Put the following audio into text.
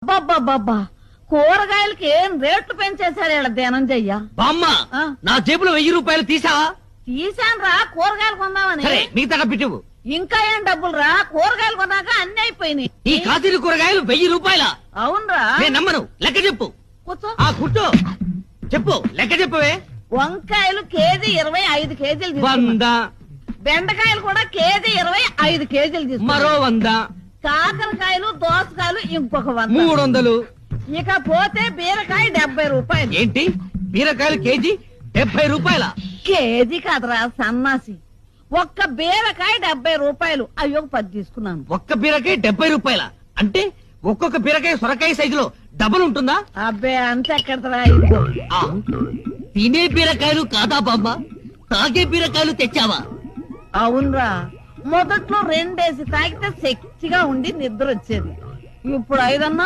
అబ్బబ్బబ్బబ్బా కూరగాయలకి ఏం రేట్లు పెంచేశారు ఇలా ధనంజయ్య. బామ్మ ఆ? నా జేబులో 1000 రూపాయలు తీసావా? తీసానురా కూరగాయలు కొందామని. సరే మిగతా డబ్బిటివు. ఇంకా ఏం డబ్బులు రా, కూరగాయలు కొన్నాక అన్ని అయిపోయినాయి. ఈ కాశీలు కూరగాయలు 1000 రూపాయల. అవునరా, నేను నమ్మను. లెక్క చెప్పు. కూర్చో. ఆ కూర్చో. చెప్పు లెక్క చెప్పవే. వంకాయలు కేజీ 25 కేజీలు తీసుకున్నా. 100. బెండకాయలు కూడా కేజీ 25 కేజీలు తీసుకున్నా. మరో 100. కాకరకాయలు దోసకాయలు ఇంకొక 100. 300. ఇక పోతే బీరకాయ 70 రూపాయలు. ఏంటి బీరకాయలు కేజీ 70 రూపాయల? కేజీ కాదురా సన్నాసి, ఒక్క బీరకాయ 70 రూపాయలు. అయ్యో 10 తీసుకున్నాను. ఒక్క బీరకాయ 70 రూపాయల అంటే ఒక్కొక్క బీరకాయ సొరకాయ సైజులో డబుల్ ఉంటుందా? అబ్బే అంత ఎక్కడరా. ఆ, తినే బీరకాయలు కాదా బామ్మ? తాగే బీరకాయలు తెచ్చావా? అవునరా, మొదట్లో 2 తాగితే శక్తిగా ఉండి నిద్ర వచ్చేది. ఇప్పుడు 5 అన్నా